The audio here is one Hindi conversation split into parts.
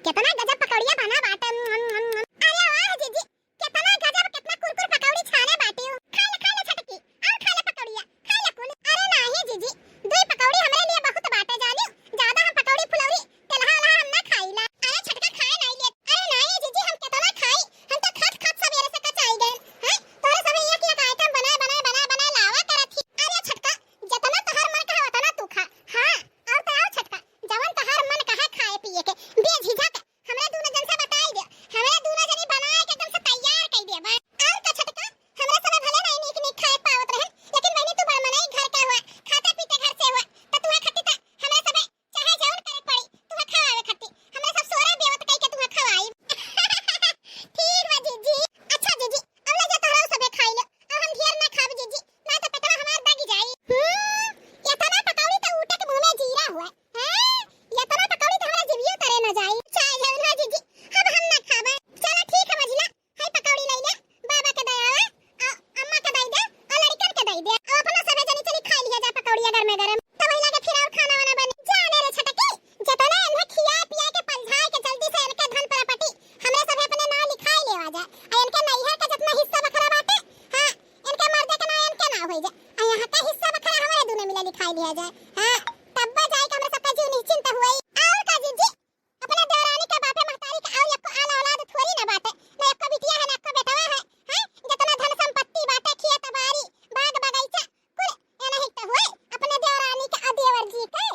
कितना गजब पकौड़िया बना बाटे। अरे वाह जीजी, कितना गजब, कितना कुरकुर पकौड़ी छाने बाटी हूं। खा ले छटकी, और खा ले पकौड़िया, खा ले कुल। अरे नहीं जीजी, दो पकौड़ी हमरे लिए बहुत बाटे जानियो। ज्यादा हम पकौड़ी फुलौरी तेलहा वाला हम ना खाईला। अरे छटका खाए नहीं ले। अरे नहीं जीजी, हम कितना खाई, हम तो खट खट सवेरे से कचाई गए हैं। तोरे सब एक एक आइटम बनाए लावा करत थी। अरे छटका, जितना तोहर मन कहे उतना तू खा। हां, और तो और छटका, जवन तोहर मन कहे खाए पिए के बेझिझक हमरे दोनों जन से बताई दे। हमरे दोनों जनी बनाए के एकदम से तैयार कर देबा। और तो छटका, हमरे सब भले नहीं नीक खाए पावत रहन, लेकिन मैंने तू बड़ मनई घर का हुआ, खाते पीते घर से हुआ, त तुहे खत्ती त हमरे सब चाहे जौन करे पड़ी तुहे खवावे खत्ती। हमरे सब सोरे बेवत कह के तुहे खवाई। ठीक बा जीजी। अच्छा जीजी, अब ले जा तोहरा सब खाई ले। अब हम ढेर ना खाब जीजी, ना तो पेटवा हमार दगी जाई। इतना पकौड़ी तो उठे के मुंह में जीरा हुआ है। इतना पकौड़ी तो हमरा जीवियो तरे न जाई। चाहे जौन हो जीजी, अब हम ना खाबे। चलो ठीक है मझिला, हाय पकौड़ी लई ले। बाबा के दयावा आ अम्मा के दई दे, और लड़कन के दई दे। अब अपना सबे जनी चली खाई लिया जा पकौड़िया गरम गरम। तब वही लगे फिर और खाना वाना बने। जाने रे छटकी, जतना इन्हें खिया पिया के पलझाए के जल्दी से इनके धन प्रॉपर्टी हमरे सब अपने नाम लिखाई लेवा जाए। आ इनके नैहर का जितना हिस्सा बखरा बाटे, हां इनके मर्दे के ना इनके ना होई जाए। आ यहाँ का हिस्सा बखरा हमरे दोनों मिला लिखाई लिया जाए। हां तब जाए के हमरे सबका जीव निश्चिंत हुई। और का जीजी, अपने देवरानी के बापे महतारी का और एको आला औलाद थोड़ी ना बाटे। ना एको बिटिया है, ना एको बेटवा है। हैं जितना धन संपत्ति बाटे, खेत बाड़ी बाग बगीचा कुल एना हित हुई अपने देवरानी के अदेवर जी के।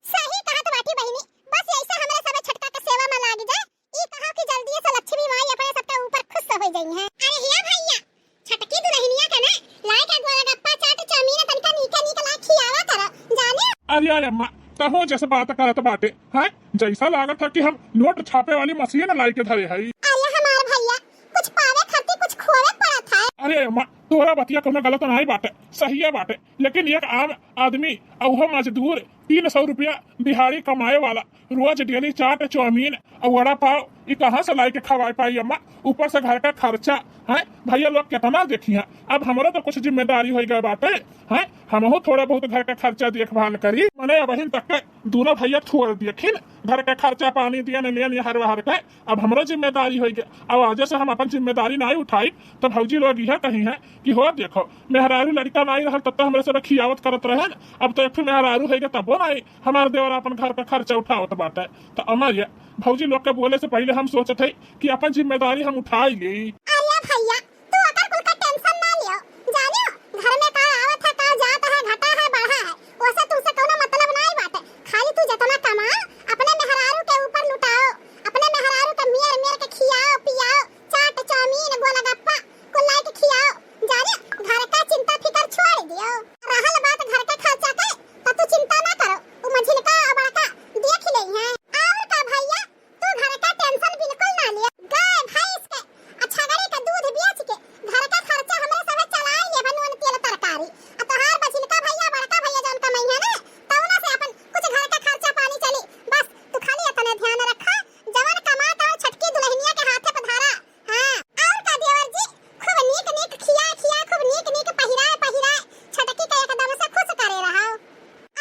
सही कहत बाटी बहिनी, बस ऐसा हमरे सब छटका के सेवा में लाग जाए। ई कहो कि जल्दी से लक्ष्मी माई अपने सबके ऊपर खुश हो जाई है। अरे हिया भैया, छटकी दुल्हनिया के ना लाए के गोलगप्पा चाट चाउमीन तनका नीक ला खियावा कर जाने। अरे अम्मा, तहो जैसे बात करत बाटे हैं, जैसा लागत है कि हम नोट छापे वाली मशीन लाई के धरे हई। अरे हमार भैया, कुछ पावे खातिर कुछ खोवे पड़त है। अरे अम्मा, तोरा बतिया कोनो गलत नहीं बाटे, सही है बाटे। लेकिन एक आम आदमी और मजदूर 300 रुपया दिहाड़ी कमाए वाला रोज डेली चाट चाउमीन और वड़ा पाव ये कहाँ से लाई के खवाए पाई अम्मा? ऊपर से घर का खर्चा है भैया, लोग कितना देखी है। अब हमारा तो कुछ जिम्मेदारी हो गए बाटे हैं, हम थोड़ा बहुत घर का खर्चा देखभाल करी। मैंने बहन तक के दोनों भैया छोड़ दिए घर का खर्चा पानी दिया नहीं हर बाहर के। अब हमारा जिम्मेदारी हो गया। अब आज से हम अपन जिम्मेदारी नहीं उठाई तो भौजी लोग यह कही है कि हो देखो मेहरारू लड़का नहीं रहा तब तो हमारे से खियावत करत रहे। अब तो एक मेहरारू है तबो नहीं हमारे देवर अपन घर का खर्चा उठावत बाटे। तो अमर भौजी लोग के बोले से पहले हम सोचते कि अपन जिम्मेदारी हम उठाई ली। अरे भैया, तू अगर कुल का टेंशन ना लियो, जानियो घर में का आवत है, का जात है, घटा है, बढ़ा है, ओसे तुमसे कोनो मतलब नहीं बाटे। खाली तू जितना कमा अपने मेहरारू के ऊपर लुटाओ, अपने मेहरारू के मेर के खियाओ पियाओ, चाट चाउमीन गोलगप्पा कुल लाई के खियाओ। जानियो घर का चिंता फिकर छोड़ दियो। रहल बात घर के खर्चा के, तो तू चिंता ना करो, उ मझिलका और बड़का देख लई है। और का भैया, तू घर का टेंशन बिल्कुल ना लियो। गाय भैंस के अच्छा गरी का दूध बेच के घर का खर्चा हमरे सब चलाई ले बनवन तेल तरकारी। आ तोहार बचिलका भैया बड़का भैया जौन कमाई है ना, तौना से अपन कुछ घर का खर्चा पानी चली। बस तू खाली इतना ध्यान रखा, जवन कमा तो छटकी दुल्हनिया के हाथे पधारा। हां और का देवर जी, खूब नीक खिया खूब नीक पहिराए छटकी के एकदम से खुश करे रहो।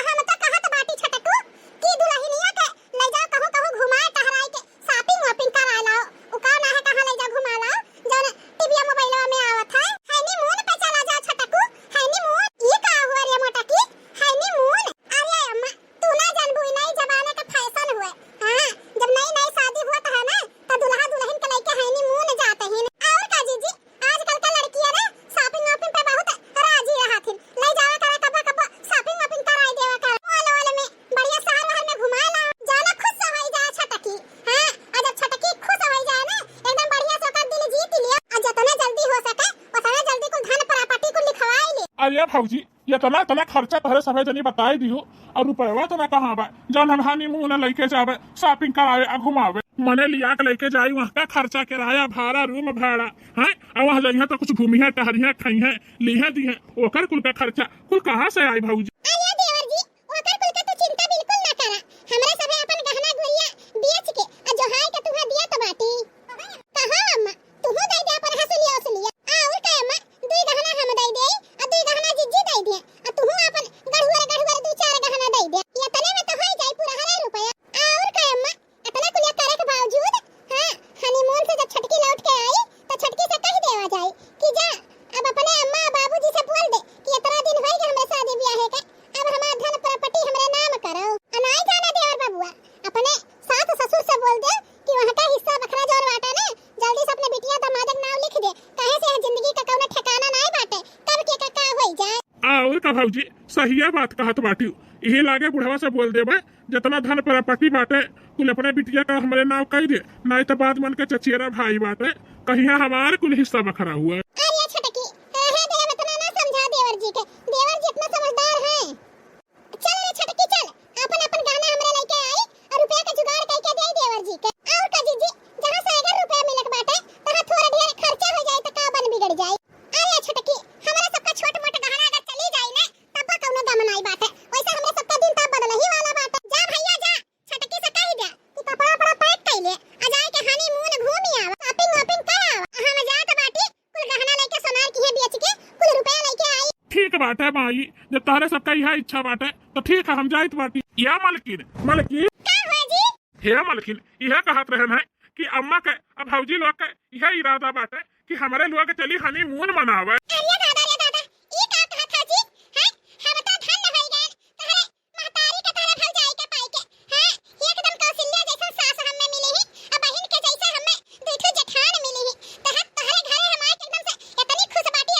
हम तो कहत बाटी छटकू कि दुल्हनिया के ले जाओ कहूं घुमाए टहराए के शॉपिंग वॉपिंग करा लाओ। उ का ना है कहां ले जा घुमा लाओ, जौन टीवी मोबाइलवा में आवत है। हनीमून पे चला जा छटकू, हनीमून। ये का हुआ रे मोटा की हनीमून? अरे अम्मा, तू ना जानबू नई जमाने का फैशन हुए। हां जब नई शादी हुआ है ना, तो दुल्हा दुल्हन के लेके हनीमून जाते हैं। और का जीजी, आजकल का लड़कियां ना शॉपिंग वॉपिंग पे बहुत राजी रहथिन। ले जावा करा कब शॉपिंग वॉपिंग कराई देवा कर मॉल में बढ़िया शहर में घुमा लाओ, जाना खुश हो जा छटकी। हां आ जब छटकी खुश हो जाए ना, एकदम बढ़िया से ओकर दिल जीत लियो। आ जितना जल्दी हो सके उतना जल्दी कुल धन प्रॉपर्टी को लिखवाई ले। अरे भौजी, ये तना खर्चा तोहरे समय जनी बताई दियो और रुपया तो ना कहाँ बा जौन हम हनीमून लेके जावे शॉपिंग करावे आ घुमावे। मने लिया के लेके जाई, वहाँ का खर्चा किराया भाड़ा रूम भाड़ा है, और वहाँ जाइए तो कुछ घूमिया टहरिया खाइए लिहे दिए, ओकर कुल का खर्चा कुल कहाँ से आई भौजी? अरे देवर जी, ओकर कुल का तो चिंता बिल्कुल ना करा। हमरा सबे अपन गहना गुड़िया बेच के आ जो हाय के तुहा दिया तो बाटी। कहां अम्मा, तुहो दे दे अपन हसुलिया। और का अम्मा, दुई गहना हम दे दे आ दुई गहना जीजी दे दे आ तुहो अपन गढ़ुआ दू चार गहना दे दे। ये तने में तो होई जाई पूरा 1,000 रुपया। और का अम्मा, इतना कुलिया करे के सही बात कहत बाटी। यही लागे बुढ़वा से बोल देबे जितना धन प्रॉपर्टी बाटे कुल अपने बिटिया का हमारे नाम कह दे, नहीं तो बाद मन के चचेरा भाई बाटे कहिया हमारे कुल हिस्सा बखरा हुआ है। अरे छटकी है दे इतना ना समझा देवर जी के, देवर जी इतना समझदार है। चल रे छटकी चल, अपन अपन गाना हमरे लेके आई और रुपया का जुगाड़ करके दे देवर जी के। और का जीजी जहां से अगर रुपया मिलत बाटे तहां थोड़ा ढेर खर्चा हो जाए तो का बन बिगड़ जाए। अरे छटकी हमरा सबका छोट मोट गहना अगर चली जाए ना तब कौनो गम नहीं बाटे, वैसे हमरे सबका दिन तब बदल ही वाला बाटे। जा भैया जा, छटकी से कह दे कि कपड़ा पड़ा पैक कइले आ जाए के हनीमून घूमी आवा, शॉपिंग वॉपिंग कर आवा। हम जात बाटी कुल गहना लेके सोनार की है बेच के कुल रुपया लेके आई। ठीक बाटे माई, जब तारे सबका यह इच्छा बाटे तो ठीक है हम जाइत बाटी। या मलकिन मलकिन का हुआ जी? हे मलकिन यह कहत रहन है कि अम्मा के अब भौजी लोग के यह इरादा बाटे कि हमारे लोग चली हनीमून मनावे। अरे दादा ई का कहत है जी? हैं हम तो धन हो गए तहरे महतारी के तहरे भौजाई के पाई के। हैं एकदम कौशल्या जैसा सास हमें मिली ही और बहन के जैसा हमें दुठो जेठान मिली ही। तहरे घरे हमारे एकदम से इतनी खुश बाटी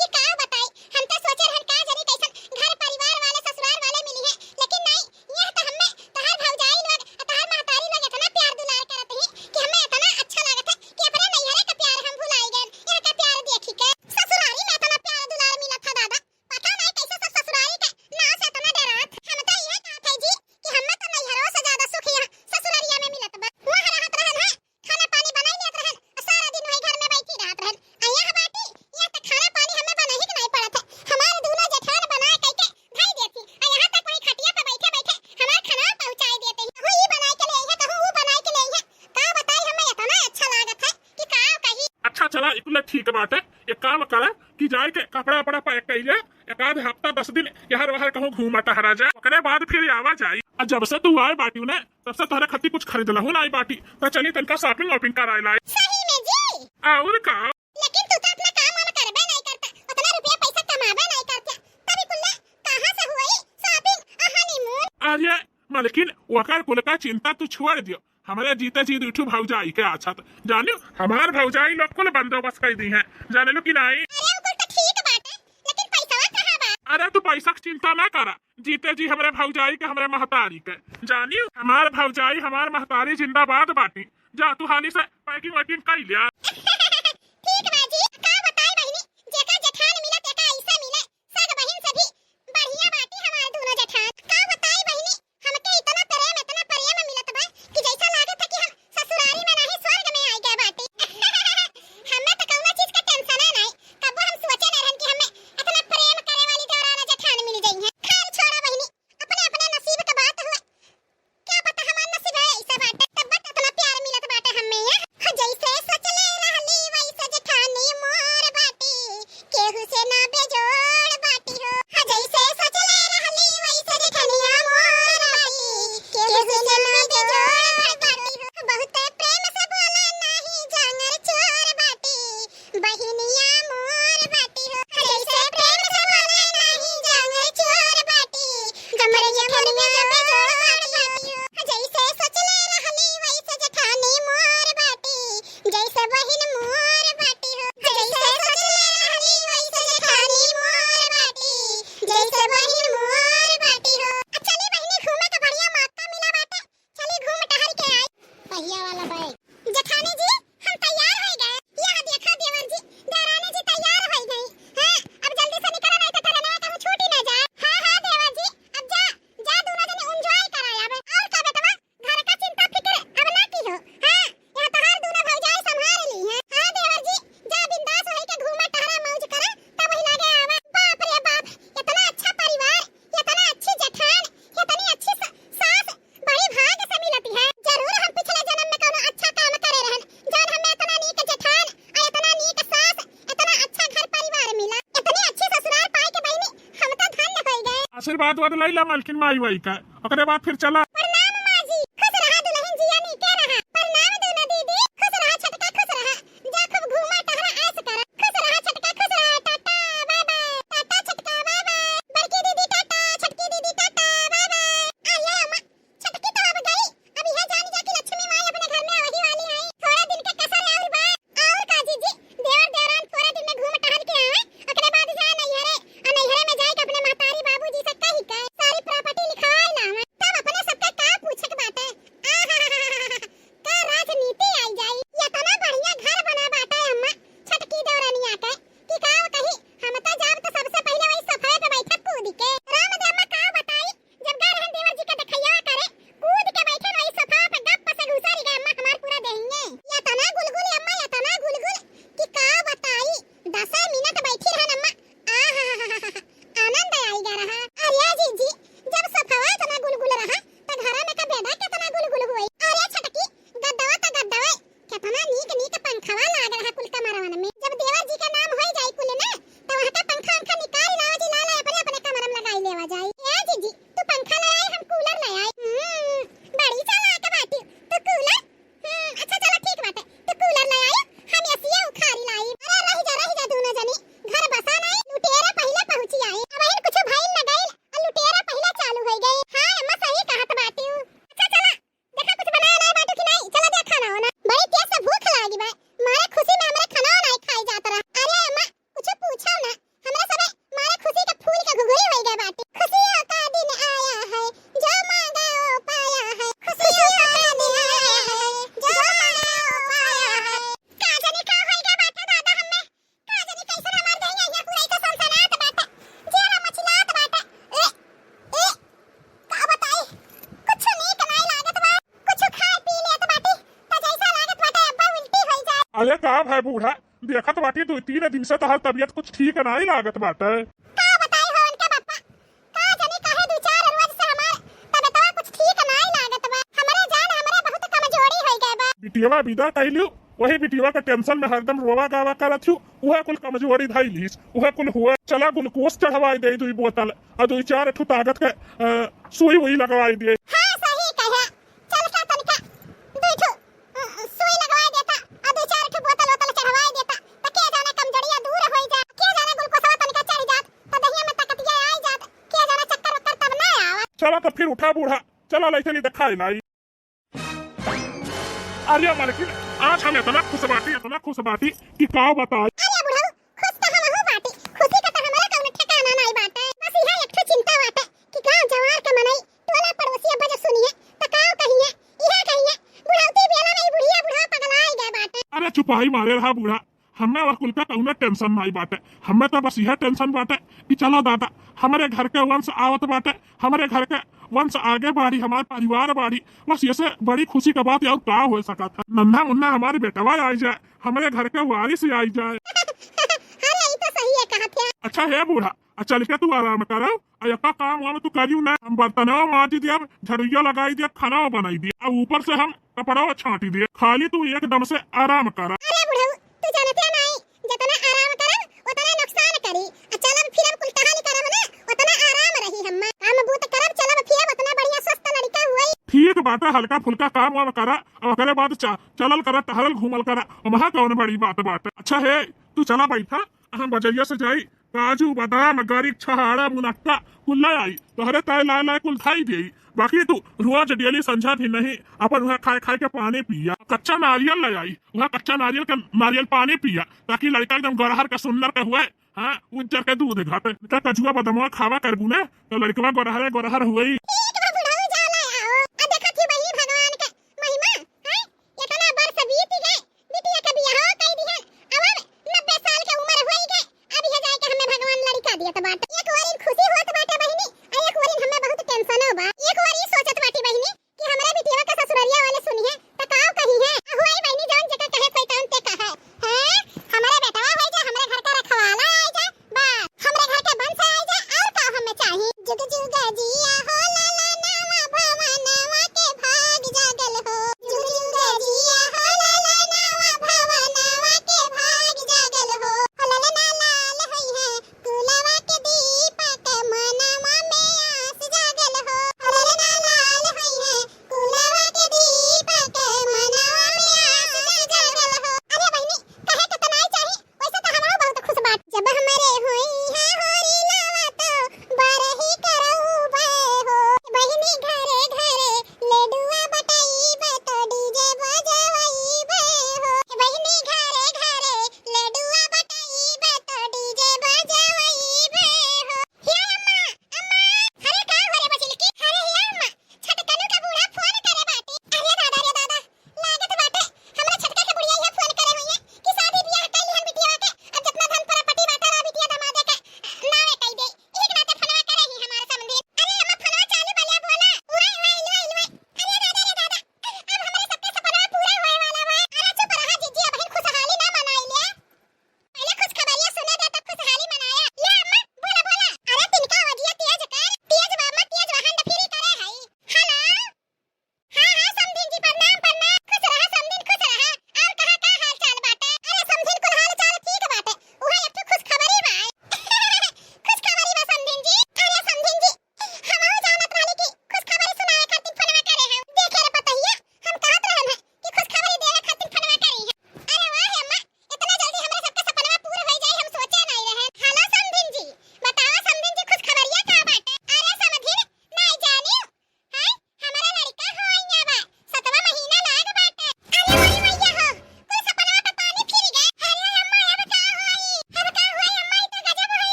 कि का बताई। हम तो सोचे रहन का जरी कैसन घर परिवार वाले ससुराल वाले मिली है, लेकिन नहीं, यह तो हमें तहर भौजाई लोग तहर महतारी लोग इतना प्यार दुलार करत ही कि हमें इतना अच्छा लागत है कि अपने नैहरे का प्यार हम भुलाई गए। यह का प्यार देखी के ससुराली में इतना प्यार दुलार मिलत था दादा, पता नहीं कैसे सब ससुराली के नाव से इतना डरात। हम तो यह कहत है जी कि हमें तो नैहरों से ज्यादा सुख यह ससुरालिया में मिलत बा। वहां रहत रहन है, खाना पानी बनाई लेत रहन और सारा दिन वही घर में बैठी रहत रहन। यह बाटी यह तो खाना पानी हमें बनाही के नहीं पड़त है, हमारे दोनों जेठान बना के धई देती और यहां तक वही खटिया पे बैठे बैठे हमार खाना पहुंचाई देते हैं। कहूं ये बनाई के ले है, कहूं वो बनाई के ले है, का बताई हमें इतना अच्छा लागत है कि का कही। अच्छा चला इकुल ठीक बाटे, एक काम करा कि जाए के कपड़ा वपड़ा पैक कइले एक आध हफ्ता 10 दिन यहाँ वहां कहूँ घूमा टहरा जाए, ओकरे बाद फिर आवा जाई। और जब से तू आए बाटी ने तब से तोहरे खती कुछ खरीद लहू ना आई बाटी, तो चली तनका शॉपिंग वॉपिंग कराए लाई। सही में जी? और का लेकिन तू तो अपना काम वाम करबे नहीं करता, उतना रुपया पैसा कमाबे नहीं करता, तभी कुल्ला कहां से हुई शॉपिंग और हनीमून? अरे मलकिन वकर कुल का चिंता तू छोड़ दियो, हमारे जीते जी उठू भौजाई के अच्छा जानियो हमार भौजाई लोग कुल बंदोबस्त कर दी है, जाने लो कि नहीं। अरे वो तो ठीक बात है, लेकिन पैसा कहां बा? अरे तू पैसा की चिंता ना करा, जीते जी हमारे भौजाई के हमारे महतारी के जानियो हमार भौजाई हमार महतारी जिंदाबाद बाटी। जा तू हाली से पैकिंग वैकिंग कर लिया। ठीक बा जी, का बताई बहिनी जेका जेठान मिलत एका ऐसा मिले सग बहिन से भी बढ़िया बाटी हमारे दोनों जेठान। का बताई बहिनी हमके इतना प्रेम मिलत बा कि जैसा लागत है कि हम ससुरारी में नहीं स्वर्ग में आई गए बाटी। हमें तो कौनो चीज का टेंशन है नहीं, कबो हम सोचे नहीं रहन कि हमें इतना प्रेम करे वाली देवराना जेठान मिल गई है। खाल छोड़ा बहिनी, अपने अपने नसीब का बात हुआ, क्या पता हमारा नसीब है ऐसा बाटे तब इतना प्यार मिलत बाटे हमें। यहाँ जैसे सोचले रहली वैसे जेठानी मोर बाटी, केहू से ना बेजोड़ बाटी हो। जैसे सोचले रहली वैसे जेठानिया मोर बाटी, केहू से ना बेजोड़ बाटी हो। बहुत प्रेम से बोला नहीं जांगर चोर बाटी, बहिनिया मोर बाटी हो। जैसे प्रेम से बोला नहीं जांगर चोर बाटी, हमरे जेठानिया बेजोड़ बाटी हो। जैसे सोचले रहली वैसे जेठानी मोर बाटी, जैसे बहिन मोर बाटी हो। जैसे सोचले रहली वैसे जेठानी मोर बाटी, जैसे बहिन मोर बाटी हो। चली बहिनी घूमे का बढ़िया मौका मिला बाटे, चली घूम टहल के आई। पहिया वाला बैग जेठानी जी हम तैयार हो गए, यह देखा देवर जी देवरानी जी तैयार हो गई हैं। अब जल्दी से निकल नहीं तो ट्रेन कहूं छूटी ना जाए। हां देवर जी अब जा दोनों जने एंजॉय कराया बे। और का बेटवा घर का चिंता फिक्र अब ना की हो। हां यहां तो हर दोनों भौजाई संभाल ली है। हां देवर जी जा बिंदास होई के घूमा टहरा मौज करा तब ही लगे आवा। बाप रे बाप इतना अच्छा परिवार, इतना अच्छी जेठान, इतनी अच्छी सास बड़ी भाग से मिलती है। जरूर हम पिछले जन्म में कोनो अच्छा काम करे रहन जौन हमें इतना नीक जेठान और इतना नीक सास, इतना अच्छा घर परिवार मिला, इतनी अच्छी ससुराल पाए के बहिनी हम तो धन्य हो गए। आशीर्वाद वाद लैला मलकिन माई वाई का, ओकरे बाद फिर चला। प्रणाम माँ जी, खुश रहा दुल्हन जिया नीके रहा। प्रणाम दोनों दीदी, खुश रहा छटका खुश रहा, जा खूब घूमा टहरा ऐश करा। खुश रहा छटका खुश रहा, टाटा बाय बाय, टाटा छटका बाय बाय, बड़की दीदी टाटा, छटकी दीदी टाटा बाय बाय। आया अम्मा छटकी तो अब गई, अब यह जानी जा कि लक्ष्मी माई अपने घर में वही वाली आई। थोड़े दिन के कसर और बात और का जीजी देवर देवरान थोड़े दिन में घूम टहल के आए, ओकरे बाद जा नैहरे में जाए के अपने महतारी का है बूढ़ा, देखत बाटी 2-3 दिन से तहर तबियत कुछ ठीक नहीं लागत बाटे। का बताई हो उनके पापा, का जाने काहे 2-4 रोज से हमार तबियतवा कुछ ठीक नहीं लागत बा। हमरे जान हमरे बहुत कमजोरी हो गए बा। बिटियावा विदा कैलू, वही बिटियावा के टेंशन में हरदम रोवा गावा करत हूँ, वह कुल कमजोरी धैलीस, वह कुल हुआ चला ग्लूकोज चढ़वाई दे 2 बोतल और 2-4 ठू ताकत के सुई वही लगवाई दिए। हां सही कहे, चल का तनिका 2 ठू सुई लगवाई देता और 2-4 ठू बोतल चढ़वाई देता त के जाने कमजोरिया दूर होई जा, के जाने ग्लूकोजवा तनिका चढ़ जात त दहिया में ताकतिया आई जात, के जाने चक्कर उक्कर तब ना आवत। चला तो फिर उठा बूढ़ा, चला लइकनी दिखाई लाई। अरे मालकिन, आज हम इतना खुश बाटी कि का बताई। अरे बुढ़ऊ, खुश त हम हो बाटी, खुशी का त हमरा कौनो ठिकाना नहीं बाटे। बस इहा एक ठो चिंता बाटे कि गांव जवार के मनई टोला पड़ोसी अब जब सुनिए त काव कहिए, इहा कहिए बुढ़ऊती बेला में बुढ़िया बुढ़ा पगलाई गए बाटे। अरे चुपाई मारे रहा बूढ़ा, हमें वह कुल का कौनो टेंशन नहीं बाटे। हमें तो बस यह टेंशन बाटे कि चलो दादा हमारे घर के वंश आवत बाटे, हमारे घर के वंश आगे बढ़ी, हमारे परिवार बढ़ी। बस ये से बड़ी खुशी का बात और का हो सकता था। नन्हा मुन्ना हमारे बेटवा आई जाए, हमारे घर के वारिस आई जाए। अरे ई तो सही है कहत है। अच्छा है बूढ़ा, चल के तू आराम करो, अयका काम वाम तू करियो ना। हम बर्तनवा मांज दिया, झड़िया लगाई दिया, खाना बनाई दिया और ऊपर से हम कपड़ा छांटी दिए। खाली तू एकदम से आराम कर। अरे बुढ़ऊ, तू जानते नहीं जितना आराम करब उतना नुकसान करी। चलब फिरब कुल कहानी करब ना उतना आराम रही। हम काम बूत करब चलब फिरब उतना बढ़िया स्वस्थ लड़का हुई। ठीक बात है, हल्का फुल्का काम वाम करा और ओकरे बाद चलल करा, टहल घूमल करा, वहाँ कौन बड़ी बात बात। अच्छा है तू चला बैठा, हम बजैया से जाई काजू बादाम गरीब छहाड़ा मुनक्का कुल्ला आई तोहरे ताय लाए लाए कुल खाई दी। बाकी तू रोज डेली संझा भी नहीं अपन वहाँ खाए के पानी पिया, कच्चा नारियल ले आई, वहाँ कच्चा नारियल पानी पिया ताकि लड़का एकदम गरहर का सुंदर का हुए। हाँ उज्जर के दूध घाटे कचुआ बदमुआ खावा कर बुने तो लड़कवा गरहर हुई।